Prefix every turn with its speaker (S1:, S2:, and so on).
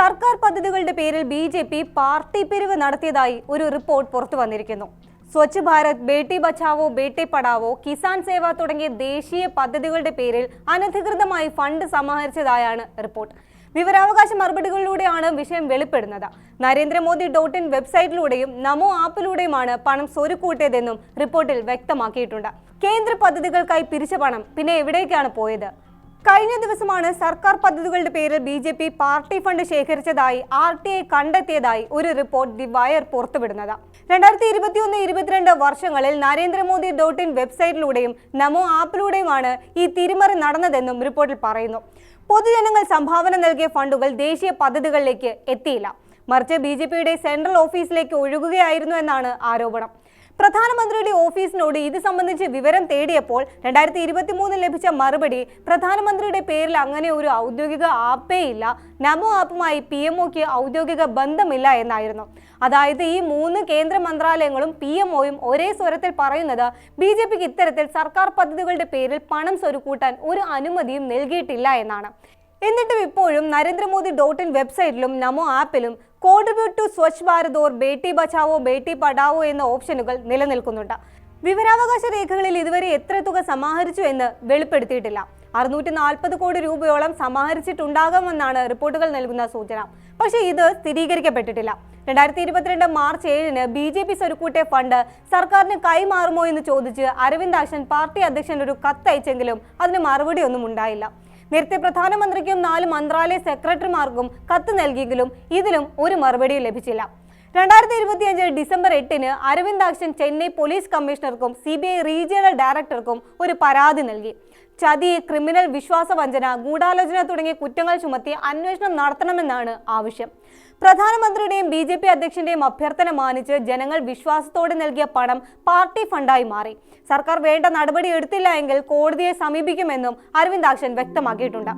S1: സർക്കാർ പദ്ധതികളുടെ പേരിൽ ബി.ജെ.പി. പാർട്ടി പിരിവ് നടത്തിയതായി ഒരു റിപ്പോർട്ട് പുറത്തു വന്നിരിക്കുന്നു. സ്വച്ഛ് ഭാരത്, ബേട്ടി ബച്ചാവോ ബേട്ടി പഠാവോ, കിസാൻ സേവ തുടങ്ങിയ ദേശീയ പദ്ധതികളുടെ പേരിൽ അനധികൃതമായി ഫണ്ട് സമാഹരിച്ചതായാണ് റിപ്പോർട്ട്. വിവരാവകാശ മറുപടികളിലൂടെയാണ് വിഷയം വെളിപ്പെടുന്നത്. നരേന്ദ്രമോദി.in വെബ്സൈറ്റിലൂടെയും നമോ ആപ്പിലൂടെയുമാണ് പണം സ്വരുക്കൂട്ടിയതെന്നും റിപ്പോർട്ടിൽ വ്യക്തമാക്കിയിട്ടുണ്ട്. കേന്ദ്ര പദ്ധതികൾക്കായി പിരിച്ച പണം പിന്നെ എവിടേക്കാണ് പോയത്? കഴിഞ്ഞ ദിവസമാണ് സർക്കാർ പദ്ധതികളുടെ പേരിൽ ബി.ജെ.പി. പാർട്ടി ഫണ്ട് ശേഖരിച്ചതായി RTI കണ്ടെത്തിയതായി ഒരു റിപ്പോർട്ട് ദി വയർ പുറത്തുവിടുന്നത്. 2021-22 വർഷങ്ങളിൽ നരേന്ദ്രമോദി.in വെബ്സൈറ്റിലൂടെയും നമോ ആപ്പിലൂടെയുമാണ് ഈ തിരിമറി നടന്നതെന്നും റിപ്പോർട്ടിൽ പറയുന്നു. പൊതുജനങ്ങൾ സംഭാവന നൽകിയ ഫണ്ടുകൾ ദേശീയ പദ്ധതികളിലേക്ക് എത്തിയില്ല, മറിച്ച് ബി.ജെ.പിയുടെ സെൻട്രൽ ഓഫീസിലേക്ക് ഒഴുകുകയായിരുന്നു എന്നാണ് ആരോപണം. പ്രധാനമന്ത്രിയുടെ ഓഫീസിനോട് ഇത് സംബന്ധിച്ച് വിവരം തേടിയപ്പോൾ 2023 ലഭിച്ച മറുപടി പ്രധാനമന്ത്രിയുടെ പേരിൽ അങ്ങനെ ഒരു ഔദ്യോഗിക ആപ്പേ ഇല്ല, നമോ ആപ്പുമായി PMOക്ക് ഔദ്യോഗിക ബന്ധമില്ല എന്നായിരുന്നു. അതായത് ഈ 3 കേന്ദ്ര മന്ത്രാലയങ്ങളും PMOയും ഒരേ സ്വരത്തിൽ പറയുന്നത് ബി.ജെ.പിക്ക് ഇത്തരത്തിൽ സർക്കാർ പദ്ധതികളുടെ പേരിൽ പണം സ്വരുക്കൂട്ടാൻ ഒരു അനുമതിയും നൽകിയിട്ടില്ല എന്നാണ്. എന്നിട്ടും ഇപ്പോഴും നരേന്ദ്രമോദി.in വെബ്സൈറ്റിലും നമോ ആപ്പിലും contribute to Swachh Bharat or Beti Bachao Beti Padhao എന്ന ഓപ്ഷനുകൾ നിലനിൽക്കുന്നുണ്ട്. വിവരാവകാശ രേഖകളിൽ ഇതുവരെ എത്ര തുക സമാഹരിച്ചു എന്ന് വെളിപ്പെടുത്തിയിട്ടില്ല. 640 കോടി രൂപയോളം സമാഹരിച്ചിട്ടുണ്ടാകാമെന്നാണ് റിപ്പോർട്ടുകൾ നൽകുന്ന സൂചന. പക്ഷേ ഇത് സ്ഥിരീകരിക്കപ്പെട്ടിട്ടില്ല. 2022 മാർച്ച് 7-ന് ബി.ജെ.പി. സ്വരുക്കൂട്ടിയ ഫണ്ട് സർക്കാരിന് കൈമാറുമോ എന്ന് ചോദിച്ച് അരവിന്ദാക്ഷൻ പാർട്ടി അധ്യക്ഷൻ ഒരു കത്തയച്ചെങ്കിലും അതിന് മറുപടിയൊന്നും ഉണ്ടായില്ല. നേരത്തെ പ്രധാനമന്ത്രിക്കും 4 മന്ത്രാലയ സെക്രട്ടറിമാർക്കും കത്ത് നൽകിയെങ്കിലും ഇതിലും ഒരു മറുപടിയും ലഭിച്ചില്ല. 2025 ഡിസംബർ 8-ന് അരവിന്ദാക്ഷൻ ചെന്നൈ പോലീസ് കമ്മീഷണർക്കും CBI റീജിയണൽ ഡയറക്ടർക്കും ഒരു പരാതി നൽകി. ചതി, ക്രിമിനൽ വിശ്വാസവഞ്ചന, ഗൂഢാലോചന തുടങ്ങിയ കുറ്റങ്ങൾ ചുമത്തി അന്വേഷണം നടത്തണമെന്നാണ് ആവശ്യം. പ്രധാനമന്ത്രിയുടെയും ബി.ജെ.പി. അധ്യക്ഷന്റെയും അഭ്യർത്ഥന മാനിച്ച് ജനങ്ങൾ വിശ്വാസത്തോടെ നൽകിയ പണം പാർട്ടി ഫണ്ടായി മാറി. സർക്കാർ വേണ്ട നടപടി എടുത്തില്ല എങ്കിൽ കോടതിയെ സമീപിക്കുമെന്നും അരവിന്ദാക്ഷൻ വ്യക്തമാക്കിയിട്ടുണ്ട്.